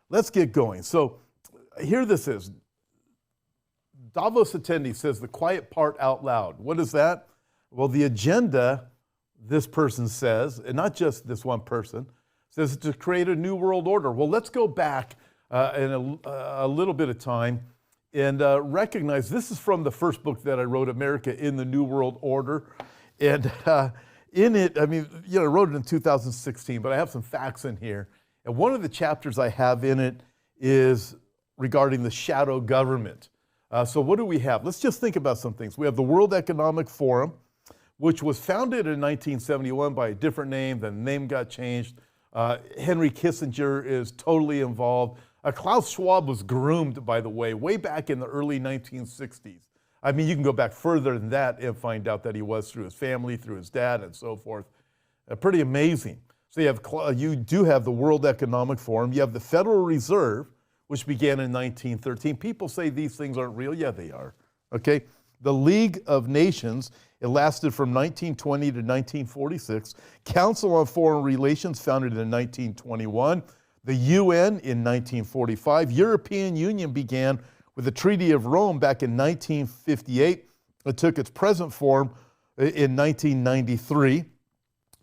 let's get going. So here this is. Davos attendee says the quiet part out loud. What is that? Well, the agenda, this person says, and not just this one person, says to create a new world order. Well, let's go back in a little bit of time and recognize this is from the first book that I wrote, America in the New World Order. And in it, I mean, I wrote it in 2016, but I have some facts in here. And one of the chapters I have in it is regarding the shadow government. So what do we have? Let's just think about some things. We have the World Economic Forum, which was founded in 1971 by a different name. The name got changed. Henry Kissinger is totally involved. Klaus Schwab was groomed, by the way back in the early 1960s. I mean, you can go back further than that and find out that he was through his family, through his dad, and so forth. Pretty amazing. So you do have the World Economic Forum. You have the Federal Reserve, which began in 1913. People say these things aren't real. Yeah, they are. Okay. The League of Nations, it lasted from 1920 to 1946. Council on Foreign Relations, founded in 1921. The UN in 1945. European Union began with the Treaty of Rome back in 1958. It took its present form in 1993,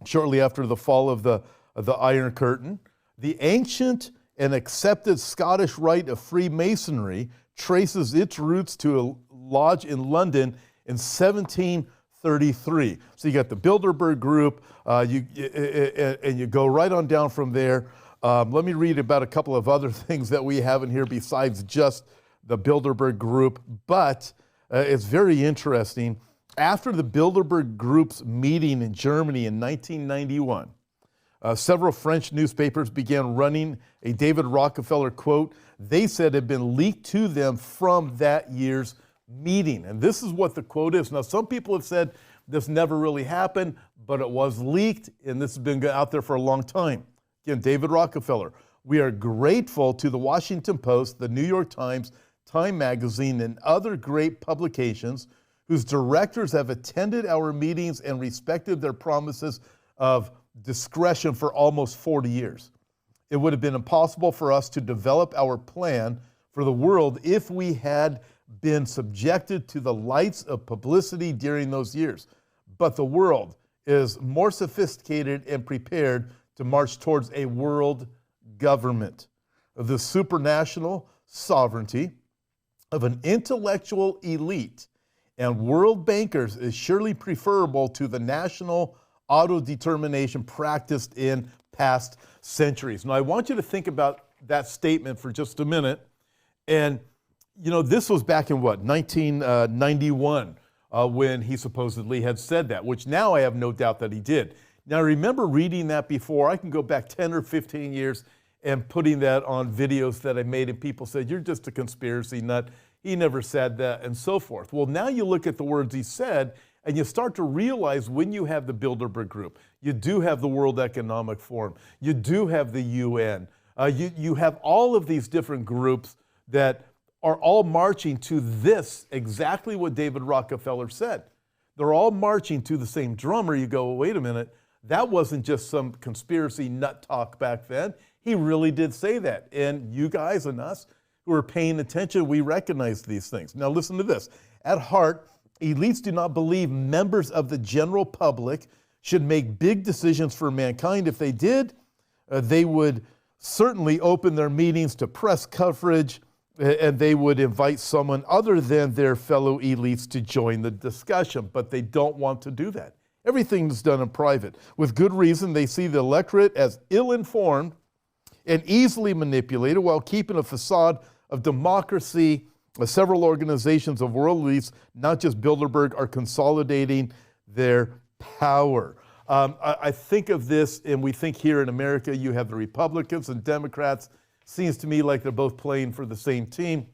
shortly after the fall of the Iron Curtain. The ancient and accepted Scottish rite of Freemasonry traces its roots to a lodge in London in 1733. So you got the Bilderberg Group, and you go right on down from there. Let me read about a couple of other things that we have in here besides just the Bilderberg Group, but it's very interesting. After the Bilderberg Group's meeting in Germany in 1991, several French newspapers began running a David Rockefeller quote they said had been leaked to them from that year's meeting. And this is what the quote is. Now, some people have said this never really happened, but it was leaked, and this has been out there for a long time. Again, David Rockefeller, we are grateful to the Washington Post, the New York Times, Time Magazine, and other great publications whose directors have attended our meetings and respected their promises of discretion for almost 40 years. It would have been impossible for us to develop our plan for the world if we had been subjected to the lights of publicity during those years. But the world is more sophisticated and prepared to march towards a world government. The supranational sovereignty of an intellectual elite and world bankers is surely preferable to the national autodetermination practiced in past centuries. Now, I want you to think about that statement for just a minute. And, this was back in 1991, when he supposedly had said that, which now I have no doubt that he did. Now, I remember reading that before. I can go back 10 or 15 years and putting that on videos that I made, and people said, you're just a conspiracy nut. He never said that, and so forth. Well, now you look at the words he said, and you start to realize when you have the Bilderberg Group, you do have the World Economic Forum, you do have the UN, you have all of these different groups that are all marching to this, exactly what David Rockefeller said. They're all marching to the same drummer. You go, well, wait a minute, that wasn't just some conspiracy nut talk back then. He really did say that. And you guys and us who are paying attention, we recognize these things. Now listen to this. At heart, elites do not believe members of the general public should make big decisions for mankind. If they did, they would certainly open their meetings to press coverage, and they would invite someone other than their fellow elites to join the discussion, but they don't want to do that. Everything's done in private. With good reason, they see the electorate as ill-informed and easily manipulated while keeping a facade of democracy. Several organizations of world elites, not just Bilderberg, are consolidating their power. I think of this, and we think here in America, you have the Republicans and Democrats. Seems to me like they're both playing for the same team.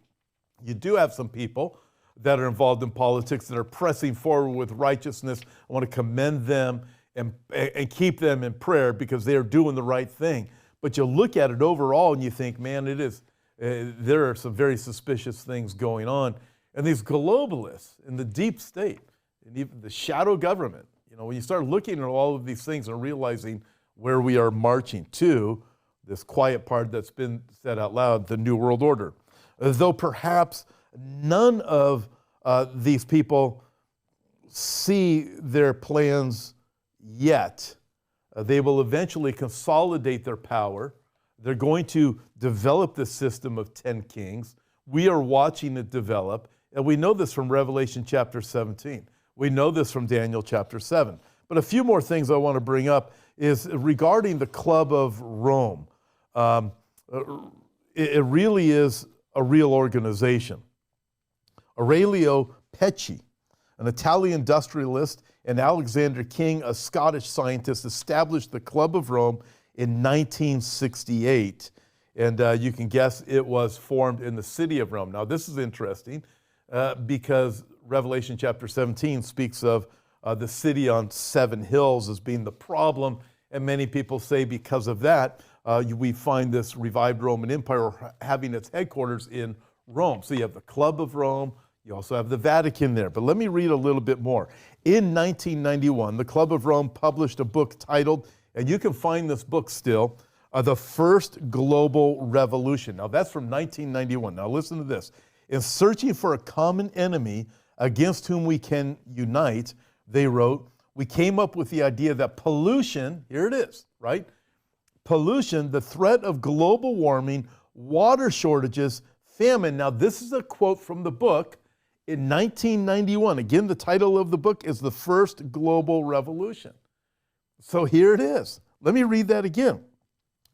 You do have some people that are involved in politics that are pressing forward with righteousness. I want to commend them and keep them in prayer because they are doing the right thing. But you look at it overall and you think, man, there are some very suspicious things going on. And these globalists in the deep state, and even the shadow government, when you start looking at all of these things and realizing where we are marching to, this quiet part that's been said out loud, the New World Order. Though perhaps none of these people see their plans yet. They will eventually consolidate their power. They're going to develop this system of 10 kings. We are watching it develop, and we know this from Revelation chapter 17. We know this from Daniel chapter 7. But a few more things I want to bring up is regarding the Club of Rome. It really is a real organization. Aurelio Pecci, an Italian industrialist, and Alexander King, a Scottish scientist, established the Club of Rome in 1968. And you can guess it was formed in the city of Rome. Now, this is interesting because Revelation chapter 17 speaks of the city on 7 hills as being the problem. And many people say because of that, we find this revived Roman Empire having its headquarters in Rome. So you have the Club of Rome. You also have the Vatican there. But let me read a little bit more. In 1991, the Club of Rome published a book titled, and you can find this book still, The First Global Revolution. Now that's from 1991. Now listen to this. In searching for a common enemy against whom we can unite, they wrote, we came up with the idea that pollution, here it is, right? Pollution, the threat of global warming, water shortages, famine. Now this is a quote from the book in 1991. Again, the title of the book is The First Global Revolution. So here it is. Let me read that again.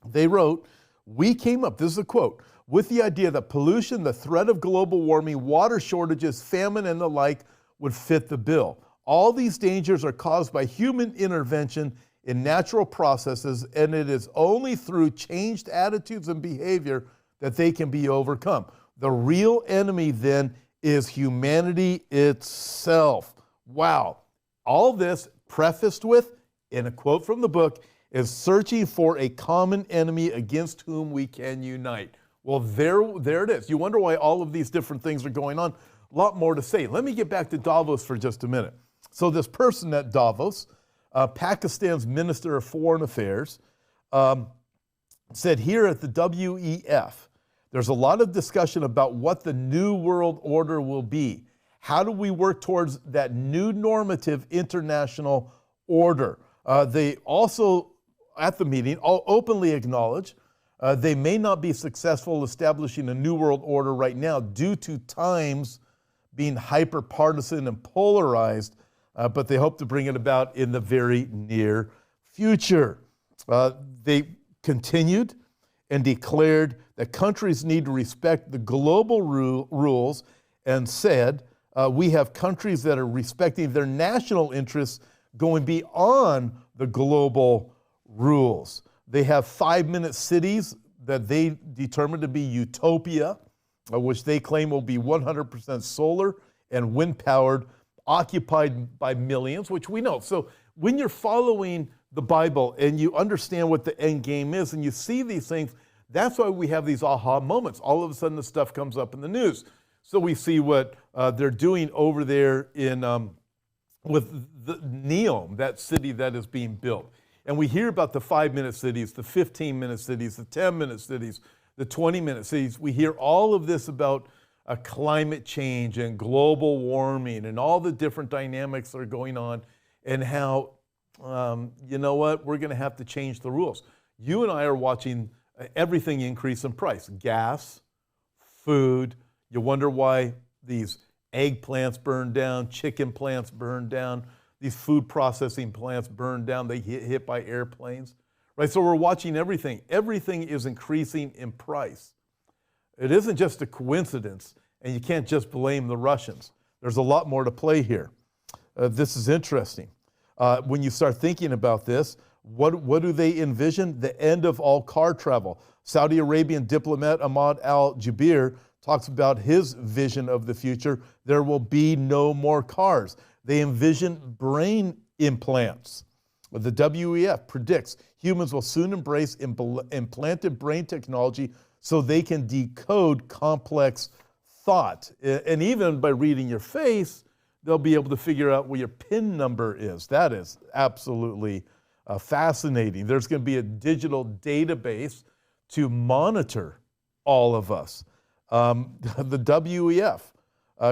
They wrote, we came up, this is a quote, with the idea that pollution, the threat of global warming, water shortages, famine, and the like would fit the bill. All these dangers are caused by human intervention in natural processes, and it is only through changed attitudes and behavior that they can be overcome. The real enemy then is humanity itself. Wow. All this prefaced with, in a quote from the book, is searching for a common enemy against whom we can unite. Well, there it is. You wonder why all of these different things are going on. A lot more to say. Let me get back to Davos for just a minute. So this person at Davos, Pakistan's Minister of Foreign Affairs, said here at the WEF, there's a lot of discussion about what the new world order will be. How do we work towards that new normative international order? They also, at the meeting, all openly acknowledge they may not be successful establishing a new world order right now due to times being hyper-partisan and polarized, but they hope to bring it about in the very near future. They continued and declared that countries need to respect the global rules and said, we have countries that are respecting their national interests going beyond the global rules. They have 5-minute cities that they determined to be utopia, which they claim will be 100% solar and wind powered, occupied by millions, which we know. So when you're following the Bible and you understand what the end game is and you see these things, that's why we have these aha moments. All of a sudden the stuff comes up in the news. So we see what they're doing over there in with the Neom, that city that is being built. And we hear about the 5-minute cities, the 15-minute cities, the 10-minute cities, the 20-minute cities. We hear all of this about climate change and global warming and all the different dynamics that are going on and how, you know what, we're going to have to change the rules. You and I are watching everything increase in price. Gas, food. You wonder why these egg plants burn down, chicken plants burn down, these food processing plants burn down, they get hit by airplanes, right? So we're watching everything. Everything is increasing in price. It isn't just a coincidence, and you can't just blame the Russians. There's a lot more to play here. This is interesting. When you start thinking about this, what do they envision? The end of all car travel. Saudi Arabian diplomat Ahmad al-Jaber talks about his vision of the future. There will be no more cars. They envision brain implants. The WEF predicts humans will soon embrace implanted brain technology so they can decode complex thought. And even by reading your face, they'll be able to figure out where your PIN number is. That is absolutely fascinating. There's going to be a digital database to monitor all of us. The WEF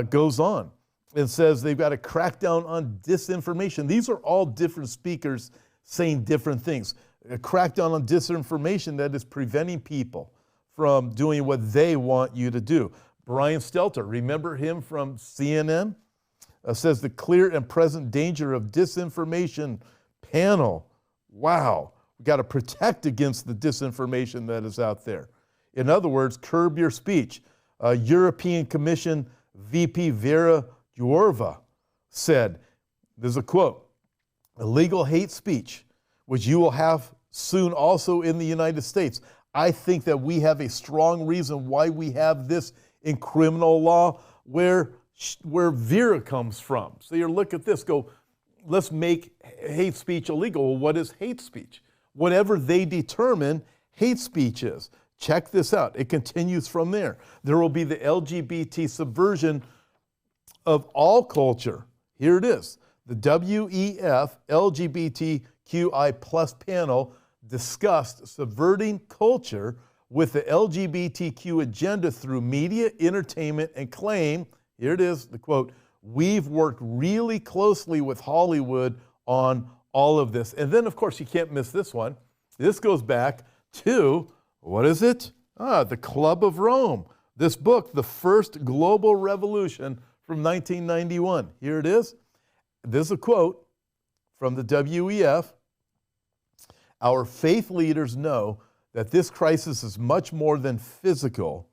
goes on and says they've got to crack down on disinformation. These are all different speakers saying different things. A crackdown on disinformation that is preventing people from doing what they want you to do. Brian Stelter, remember him from CNN? Says the clear and present danger of disinformation panel. Wow, we got to protect against the disinformation that is out there. In other words, curb your speech. European Commission VP Vera Jourova said, there's a quote, illegal hate speech, which you will have soon also in the United States. I think that we have a strong reason why we have this in criminal law where Vera comes from. So you look at this, go, let's make hate speech illegal. Well, what is hate speech? Whatever they determine hate speech is. Check this out. It continues from there. There will be the LGBT subversion of all culture. Here it is. The WEF LGBTQI plus panel discussed subverting culture with the LGBTQ agenda through media, entertainment, and claim, here it is, the quote, we've worked really closely with Hollywood on all of this. And then, of course, you can't miss this one. This goes back to, what is it? The Club of Rome. This book, The First Global Revolution from 1991. Here it is. This is a quote from the WEF. Our faith leaders know that this crisis is much more than physical,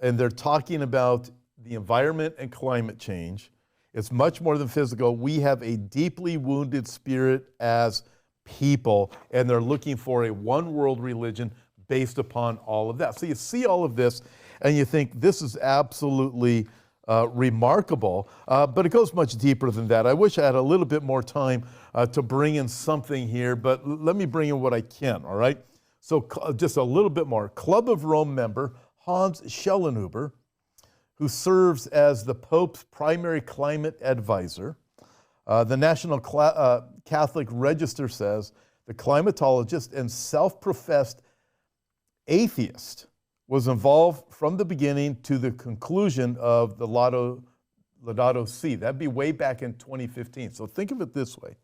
and they're talking about the environment and climate change. It's much more than physical. We have a deeply wounded spirit as people, and they're looking for a one world religion based upon all of that. So you see all of this, and you think this is absolutely remarkable, but it goes much deeper than that. I wish I had a little bit more time to bring in something here, but let me bring in what I can, all right? So just a little bit more. Club of Rome member Sheldon Uber, who serves as the Pope's primary climate advisor. The National Catholic Register says the climatologist and self-professed atheist was involved from the beginning to the conclusion of the Laudato Si. That'd be way back in 2015. So think of it this way.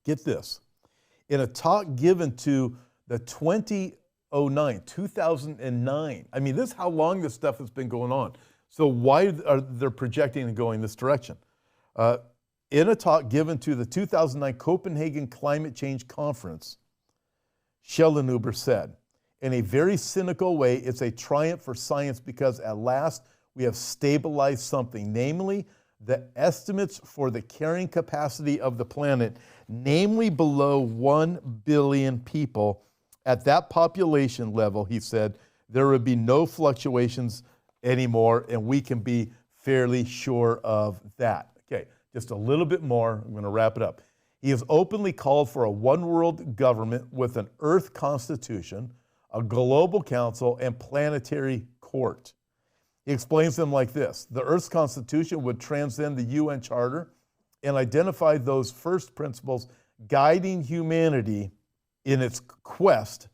Get this. In a talk given to the 2009, I mean, this is how long this stuff has been going on. So why are they projecting and going this direction? In a talk given to the 2009 Copenhagen Climate Change Conference, Sheldon Uber said, in a very cynical way, it's a triumph for science because at last we have stabilized something, namely the estimates for the carrying capacity of the planet, namely below 1 billion people. At that population level, he said, there would be no fluctuations anymore, and we can be fairly sure of that. Okay, just a little bit more. I'm going to wrap it up. He has openly called for a one-world government with an Earth Constitution, a global council, and planetary court. He explains them like this. The Earth's Constitution would transcend the UN Charter and identify those first principles guiding humanity in its quest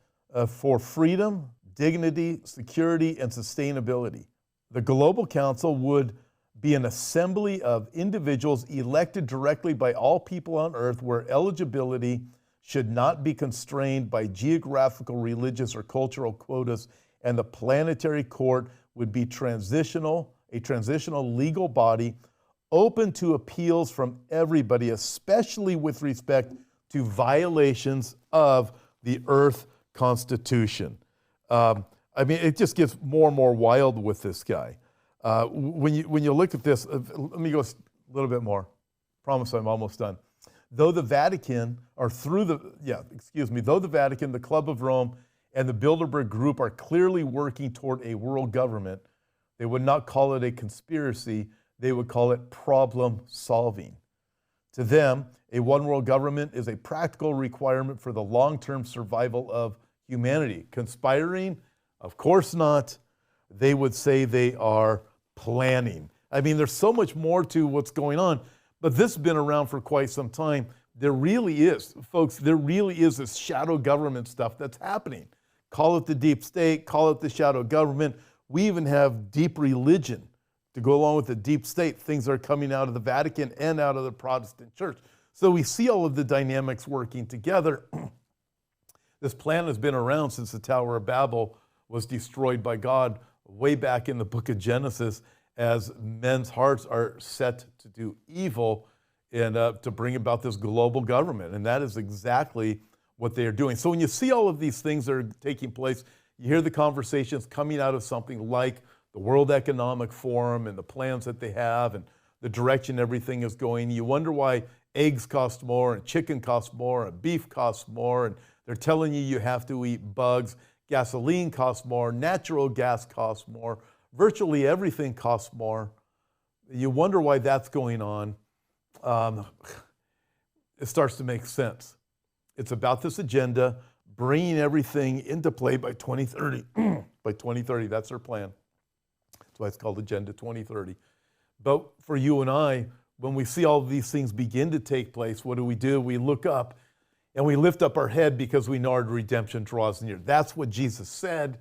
for freedom, dignity, security, and sustainability. The Global Council would be an assembly of individuals elected directly by all people on Earth where eligibility should not be constrained by geographical, religious, or cultural quotas, and the planetary court would be a transitional legal body open to appeals from everybody, especially with respect to violations of the Earth Constitution. I mean, it just gets more and more wild with this guy. When you look at this, let me go a little bit more. Promise I'm almost done. Though the Vatican, though the Vatican, the Club of Rome, and the Bilderberg Group are clearly working toward a world government, they would not call it a conspiracy, they would call it problem solving. To them, a one world government is a practical requirement for the long-term survival of humanity. Conspiring? Of course not. They would say they are planning. I mean, there's so much more to what's going on, but this has been around for quite some time. There really is, folks, there really is this shadow government stuff that's happening. Call it the deep state, call it the shadow government. We even have deep religion to go along with the deep state, things that are coming out of the Vatican and out of the Protestant church. So we see all of the dynamics working together. This plan has been around since the Tower of Babel was destroyed by God way back in the book of Genesis, as men's hearts are set to do evil and to bring about this global government. And that is exactly what they are doing. So when you see all of these things that are taking place, you hear the conversations coming out of something like the World Economic Forum and the plans that they have and the direction everything is going. You wonder why eggs cost more and chicken costs more and beef costs more, and they're telling you you have to eat bugs. Gasoline costs more, natural gas costs more, virtually everything costs more. You wonder why that's going on. It starts to make sense. It's about this agenda, bringing everything into play by 2030. By 2030, that's their plan. That's why it's called Agenda 2030. But for you and I, when we see all of these things begin to take place, what do? We look up and we lift up our head because we know our redemption draws near. That's what Jesus said.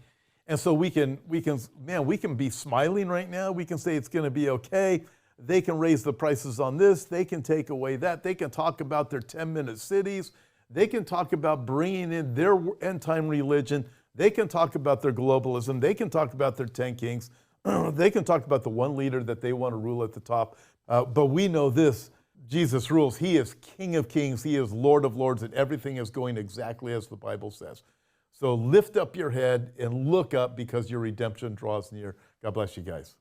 And so we can be smiling right now. We can say it's going to be okay. They can raise the prices on this. They can take away that. They can talk about their 10-minute cities. They can talk about bringing in their end-time religion. They can talk about their globalism. They can talk about their 10 kings. They can talk about the one leader that they want to rule at the top. But we know this, Jesus rules. He is King of kings. He is Lord of lords, and everything is going exactly as the Bible says. So lift up your head and look up because your redemption draws near. God bless you guys.